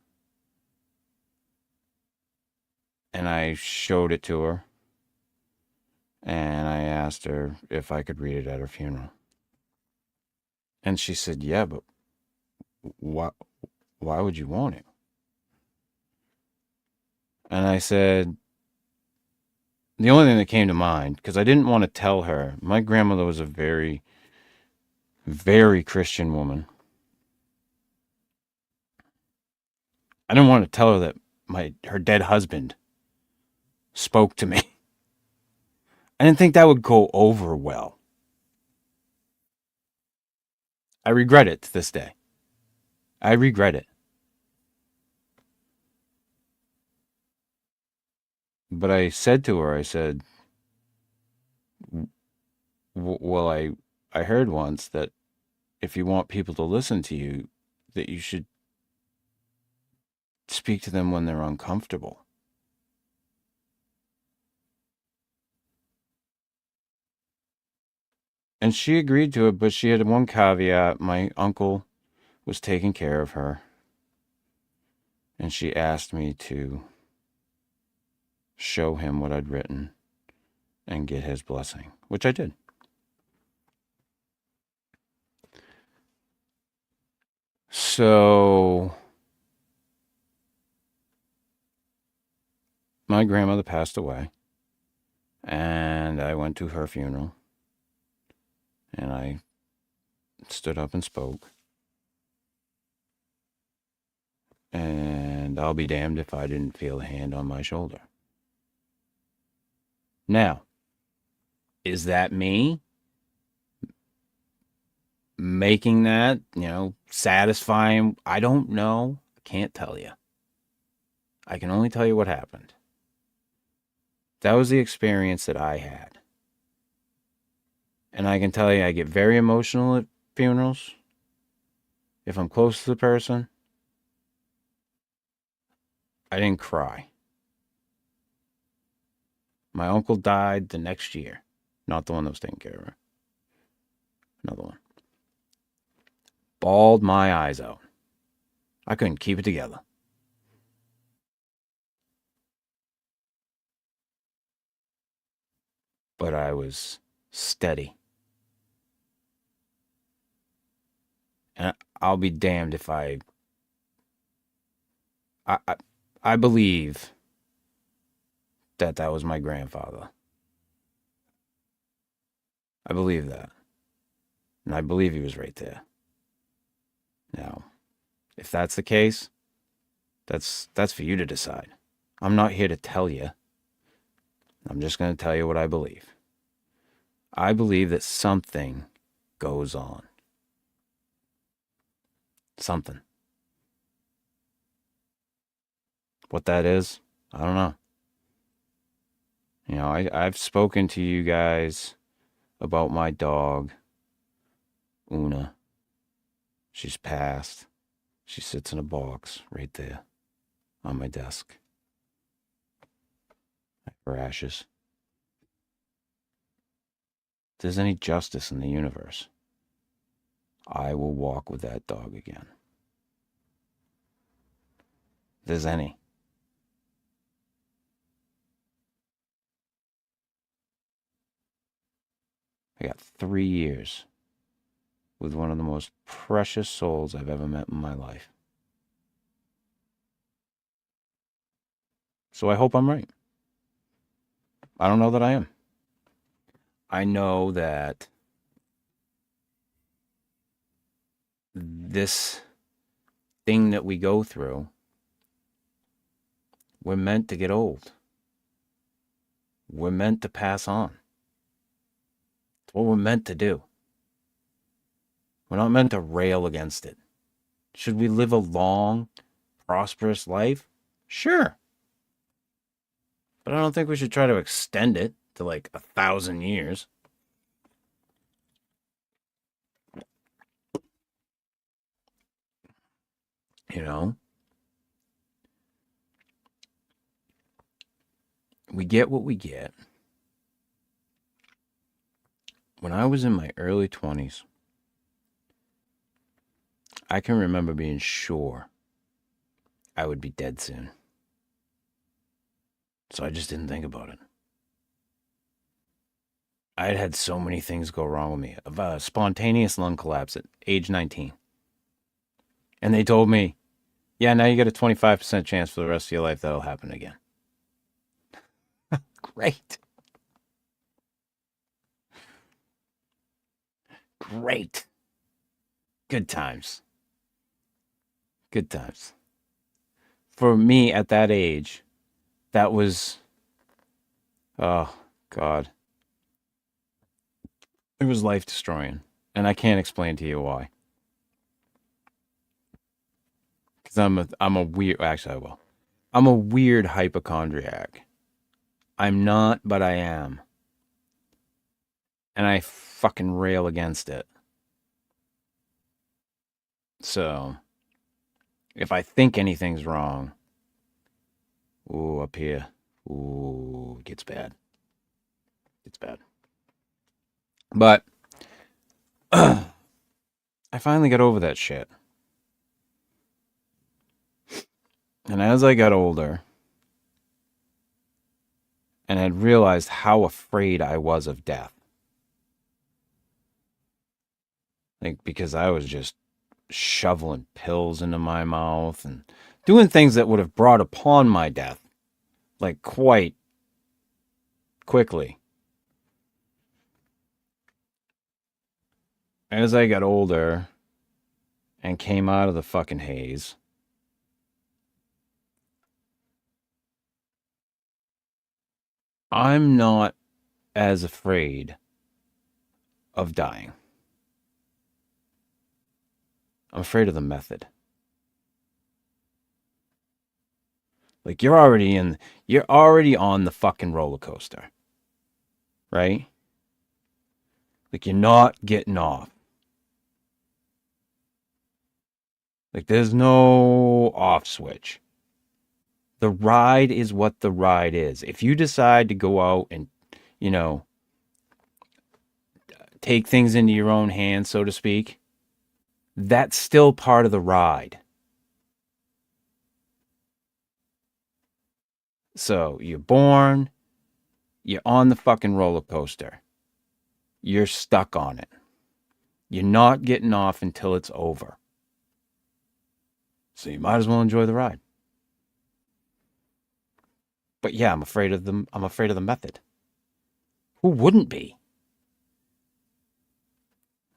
A: And I showed it to her. And I asked her if I could read it at her funeral. And she said, yeah, but why would you want it? And I said, the only thing that came to mind, because I didn't want to tell her, my grandmother was a very, very Christian woman. I didn't want to tell her that her dead husband spoke to me. I didn't think that would go over well. I regret it to this day. I regret it. But I said to her, I said, well, I heard once that if you want people to listen to you, that you should speak to them when they're uncomfortable. And she agreed to it, but she had one caveat. My uncle was taking care of her. And she asked me to show him what I'd written and get his blessing, which I did. So my grandmother passed away, and I went to her funeral, and I stood up and spoke. And I'll be damned if I didn't feel a hand on my shoulder. Now, is that me making that, satisfying? I don't know. I can't tell you. I can only tell you what happened. That was the experience that I had. And I can tell you, I get very emotional at funerals. If I'm close to the person, I didn't cry. My uncle died the next year. Not the one that was taking care of her. Another one. Bawled my eyes out. I couldn't keep it together. But I was steady. And I'll be damned if I believe that was my grandfather. I believe that. And I believe he was right there. Now, if that's the case, that's for you to decide. I'm not here to tell you. I'm just going to tell you what I believe. I believe that something goes on. Something. What that is, I don't know. I've spoken to you guys about my dog, Una. She's passed. She sits in a box right there on my desk. Her ashes. If there's any justice in the universe, I will walk with that dog again. If there's any. I got 3 years with one of the most precious souls I've ever met in my life. So I hope I'm right. I don't know that I am. I know that this thing that we go through, we're meant to get old. We're meant to pass on. It's what we're meant to do. We're not meant to rail against it. Should we live a long, prosperous life? Sure. But I don't think we should try to extend it to like 1,000 years. You know? We get what we get. When I was in my early 20s, I can remember being sure I would be dead soon. So I just didn't think about it. I had so many things go wrong with me. A spontaneous lung collapse at age 19. And they told me, yeah, now you got a 25% chance for the rest of your life that'll happen again. Great. Great. Good times. Good times. For me at that age, that was, oh, God. It was life destroying. And I can't explain to you why. Because I'm a weird, actually I will. I'm a weird hypochondriac. I'm not, but I am. And I fucking rail against it. So, if I think anything's wrong, ooh, up here, ooh, it gets bad. It's bad. But, I finally got over that shit. And as I got older, and had realized how afraid I was of death. Like, because I was just shoveling pills into my mouth and doing things that would have brought upon my death, like, quite quickly. As I got older and came out of the fucking haze, I'm not as afraid of dying. I'm afraid of the method. Like, you're already on the fucking roller coaster. Right? Like, you're not getting off. Like, there's no off switch. The ride is what the ride is. If you decide to go out and, take things into your own hands, so to speak, that's still part of the ride. So you're born, you're on the fucking roller coaster. You're stuck on it. You're not getting off until it's over. So you might as well enjoy the ride. But yeah, I'm afraid of the method. Who wouldn't be?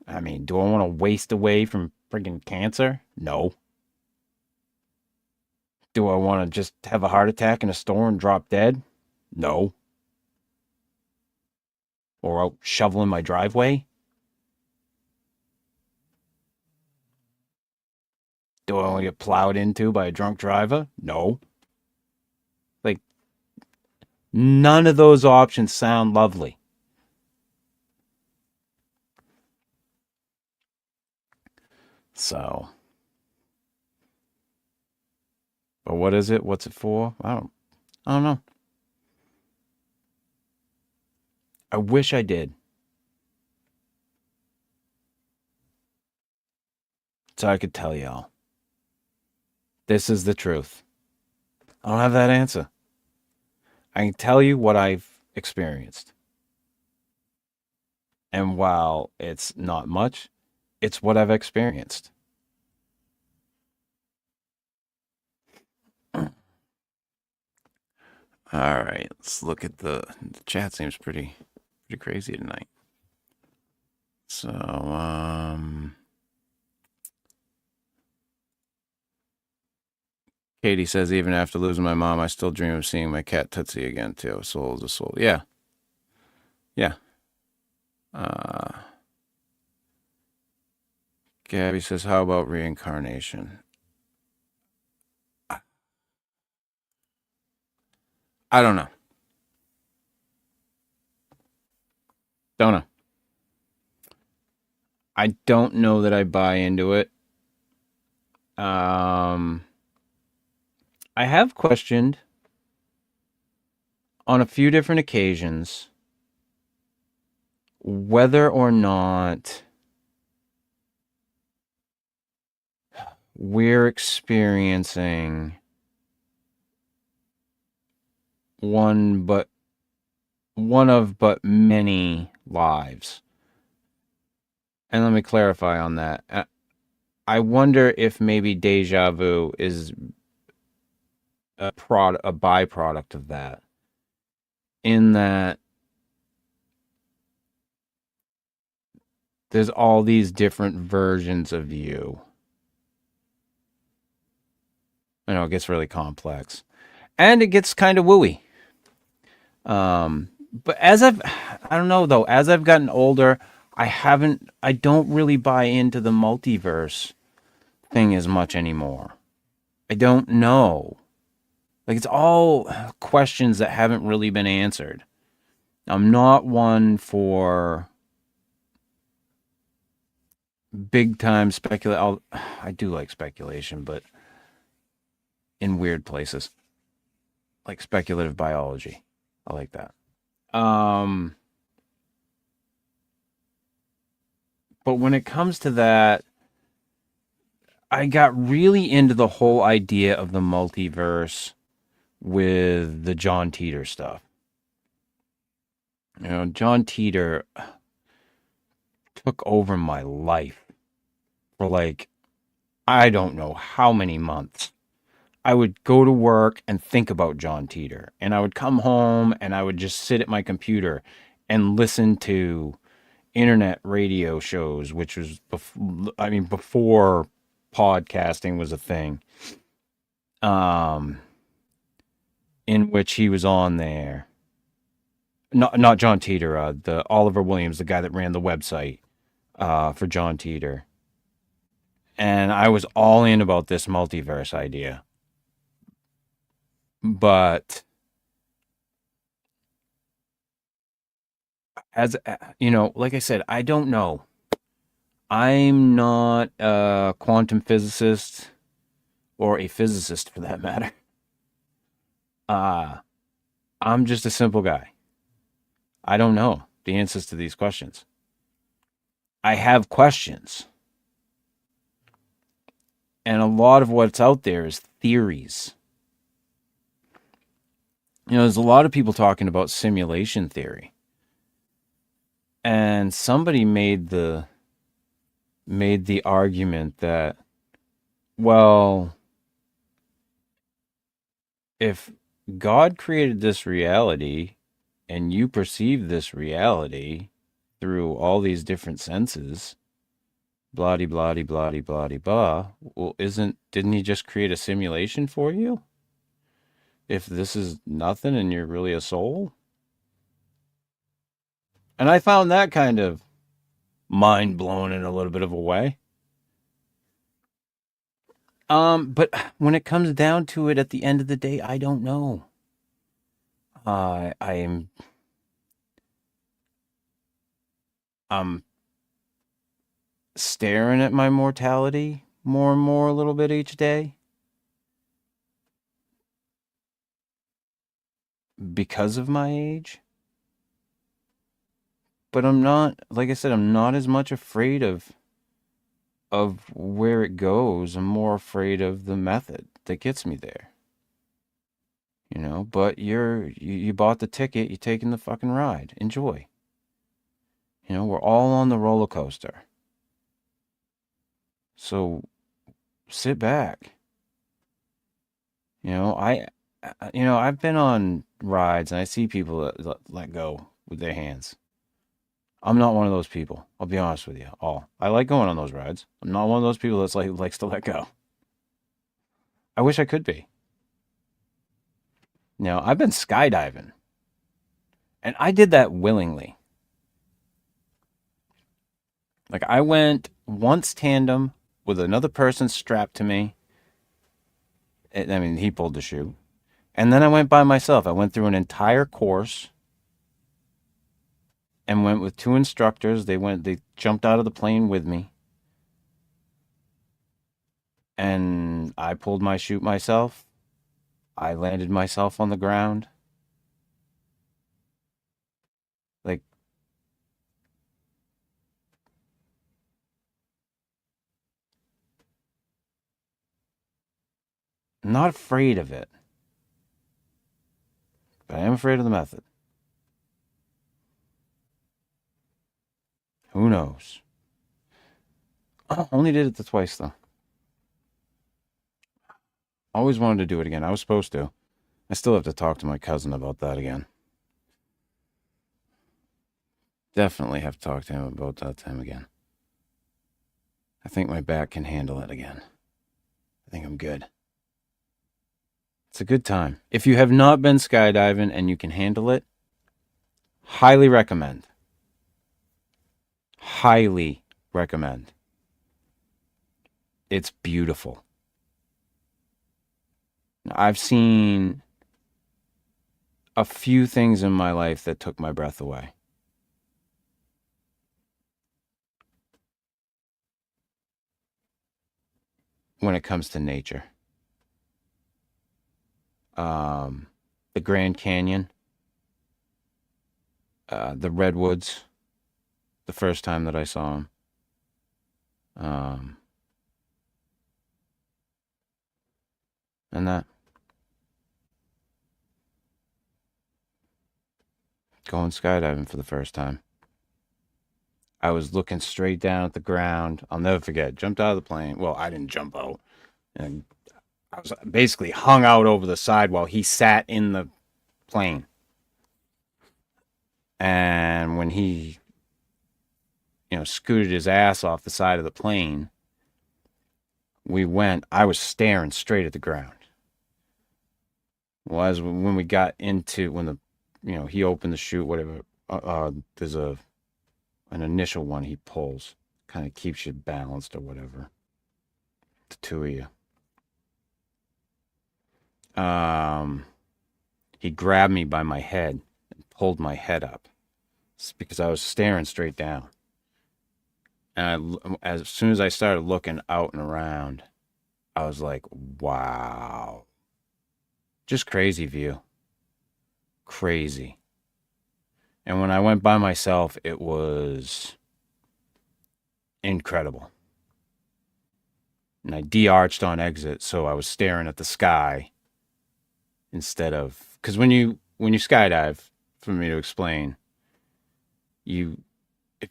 A: I mean, do I want to waste away from friggin' cancer? No. Do I want to just have a heart attack in a store and drop dead? No. Or out shoveling my driveway? Do I want to get plowed into by a drunk driver? No. Like, none of those options sound lovely. So. But what is it? What's it for? I don't know. I wish I did. So I could tell y'all. This is the truth. I don't have that answer. I can tell you what I've experienced. And while it's not much, it's what I've experienced. All right, let's look at the chat. Seems pretty crazy tonight. So, Katie says, even after losing my mom, I still dream of seeing my cat Tootsie again, too. Soul is a soul. Yeah. Yeah. Gabby says, how about reincarnation? I don't know. Don't know. I don't know that I buy into it. I have questioned on a few different occasions whether or not we're experiencing one of but many lives. And let me clarify on that. I wonder if maybe deja vu is a byproduct of that. In that there's all these different versions of you. I know it gets really complex. And it gets kind of wooey. But I don't know though, as I've gotten older, I don't really buy into the multiverse thing as much anymore. I don't know. Like, it's all questions that haven't really been answered. I'm not one for big time speculation. I do like speculation, but in weird places. Like speculative biology. I like that. But when it comes to that, I got really into the whole idea of the multiverse with the John Teeter stuff. You know, John Teeter took over my life for like, I don't know how many months. I would go to work and think about John Teeter, and I would come home and I would just sit at my computer and listen to internet radio shows, which was before podcasting was a thing. In which he was on there. Not John Teeter, the Oliver Williams, the guy that ran the website for John Teeter. And I was all in about this multiverse idea. But as you know, like I said, I don't know. I'm not a quantum physicist or a physicist for that matter. I'm just a simple guy. I don't know the answers to these questions. I have questions. And a lot of what's out there is theories. You know, there's a lot of people talking about simulation theory. And somebody made the argument that, well, if God created this reality and you perceive this reality through all these different senses, blah de blah de blah de blah de blah, well, didn't he just create a simulation for you? If this is nothing and you're really a soul? And I found that kind of mind blowing in a little bit of a way. But when it comes down to it, at the end of the day, I don't know. I'm staring at my mortality more and more a little bit each day because of my age. But I'm not, like I said, I'm not as much afraid of of where it goes. I'm more afraid of the method that gets me there. But you bought the ticket, you're taking the fucking ride. Enjoy. We're all on the roller coaster. So sit back. I've been on rides and I see people that let go with their hands. I'm not one of those people. I'll be honest with you. I like going on those rides. I'm not one of those people that's likes to let go. I wish I could be. I've been skydiving, and I did that willingly. Like I went once tandem with another person strapped to me. I mean, he pulled the chute. And then I went by myself. I went through an entire course and went with two instructors. They jumped out of the plane with me. And I pulled my chute myself. I landed myself on the ground. Like, I'm not afraid of it, but I am afraid of the method. Who knows? Only did it twice, though. Always wanted to do it again. I was supposed to. I still have to talk to my cousin about that again. Definitely have to talk to him about that time again. I think my back can handle it again. I think I'm good. It's a good time. If you have not been skydiving and you can handle it, highly recommend. Highly recommend. It's beautiful. I've seen a few things in my life that took my breath away. When it comes to nature. The Grand Canyon, the Redwoods, the first time that I saw them. And that. Going skydiving for the first time. I was looking straight down at the ground. I'll never forget. Jumped out of the plane. Well, I didn't jump out. And I was basically hung out over the side while he sat in the plane. And when he, scooted his ass off the side of the plane, I was staring straight at the ground. Well, when we got into, he opened the chute, whatever, there's an initial one he pulls, kind of keeps you balanced or whatever. The two of you. He grabbed me by my head and pulled my head up. It's because I was staring straight down. And as soon as I started looking out and around, I was like, wow. Just crazy view. Crazy. And when I went by myself, it was incredible. And I de-arched on exit, so I was staring at the sky instead of, because when you skydive, for me to explain, if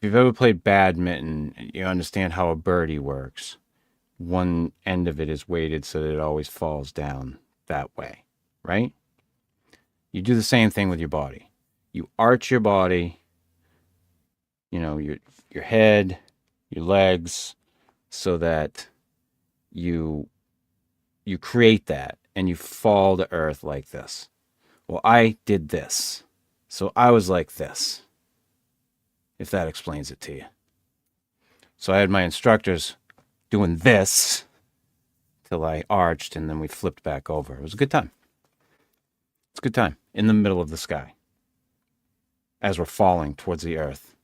A: you've ever played badminton, you understand how a birdie works. One end of it is weighted so that it always falls down that way, right? You do the same thing with your body. You arch your body, your head, your legs, so that you create that and you fall to earth like this. Well, I did this. So I was like this, if that explains it to you. So I had my instructors doing this till I arched and then we flipped back over. It was a good time. It's a good time in the middle of the sky as we're falling towards the earth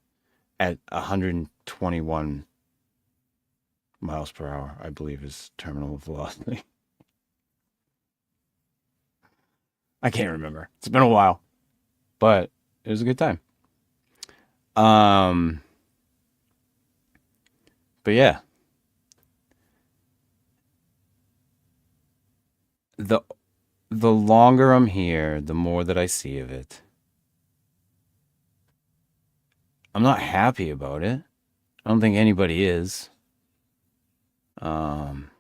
A: at 121 miles per hour, I believe is terminal velocity. I can't remember. It's been a while, but it was a good time. But yeah, the the longer I'm here, the more that I see of it. I'm not happy about it. I don't think anybody is. Um,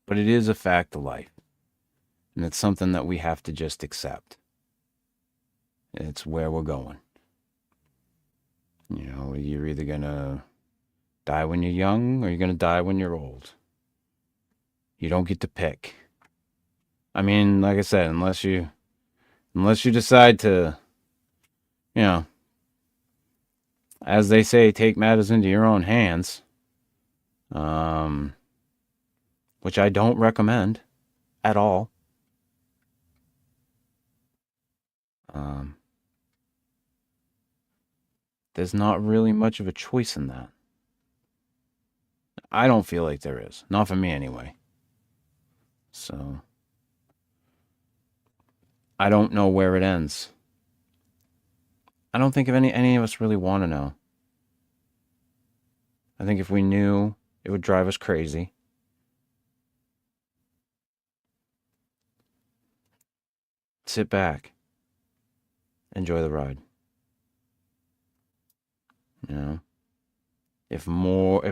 A: but it is a fact of life, and it's something that we have to just accept. It's where we're going. You know, you're either gonna die when you're young or you're gonna die when you're old. You don't get to pick. I mean, like I said, unless you decide to, you know, as they say, take matters into your own hands. Um, which I don't recommend at all. Um, there's not really much of a choice in that. I don't feel like there is. Not for me anyway. So I don't know where it ends. I don't think if any of us really want to know. I think if we knew, it would drive us crazy. Sit back, enjoy the ride. You know, if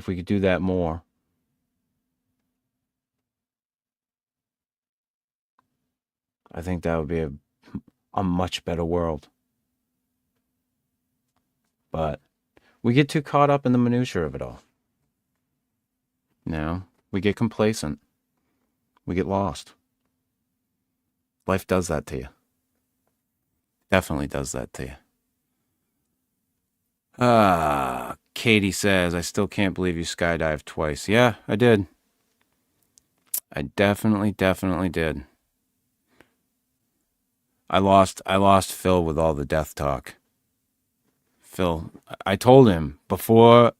A: we could do that more, I think that would be a much better world. But we get too caught up in the minutia of it all. You know, we get complacent. We get lost. Life does that to you. Definitely does that to you. Katie says, I still can't believe you skydived twice. Yeah, I did. I definitely did. I lost Phil with all the death talk. Phil, I told him before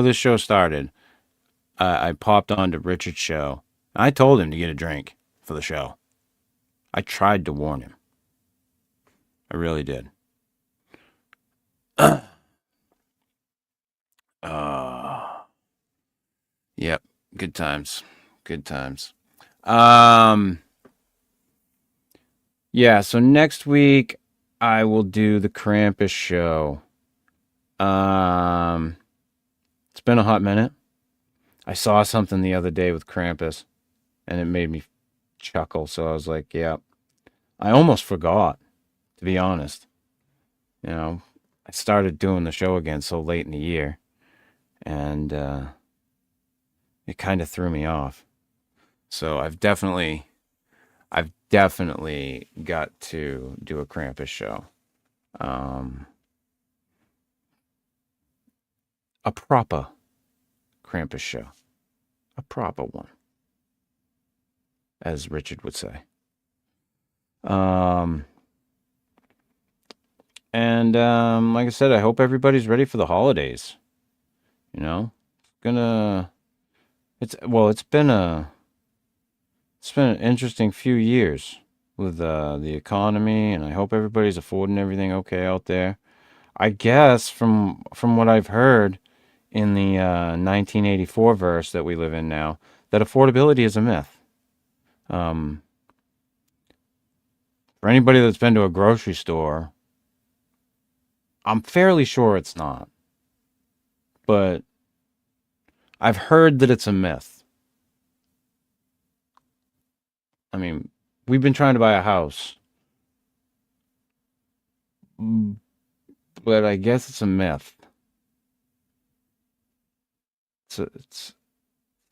A: this show started, I popped on to Richard's show. I told him to get a drink for the show. I tried to warn him. I really did. Uh, yep. Good times. Good times. Um, yeah, so next week I will do the Krampus show. Um, it's been a hot minute. I saw something the other day with Krampus and it made me chuckle, so I was like, yeah. I almost forgot, to be honest. You know, I started doing the show again so late in the year and it kind of threw me off. So I've definitely got to do a Krampus show. Um, a proper Krampus show. A proper one, as Richard would say. Um, and like I said, I hope everybody's ready for the holidays. You know, gonna it's been an interesting few years with the economy, and I hope everybody's affording everything okay out there. I guess from what I've heard in the 1984 verse that we live in now, that affordability is a myth. Um, for anybody that's been to a grocery store, I'm fairly sure it's not, but I've heard that it's a myth. I mean, we've been trying to buy a house, but I guess it's a myth. It's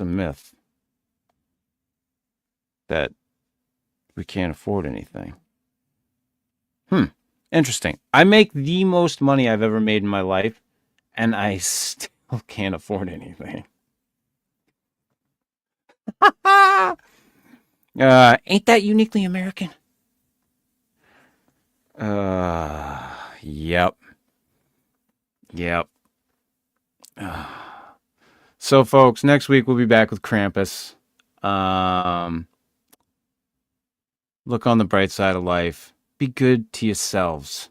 A: a myth that we can't afford anything. Hmm. Interesting. I make the most money I've ever made in my life, and I still can't afford anything. Ain't that uniquely American? Yep. Yep. So, folks, next week we'll be back with Krampus. Um, look on the bright side of life. Be good to yourselves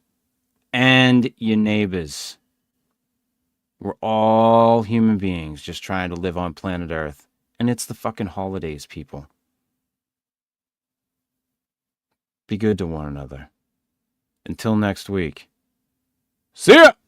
A: and your neighbors. We're all human beings just trying to live on planet Earth. And it's the fucking holidays, people. be good to one another. Until next week. See ya!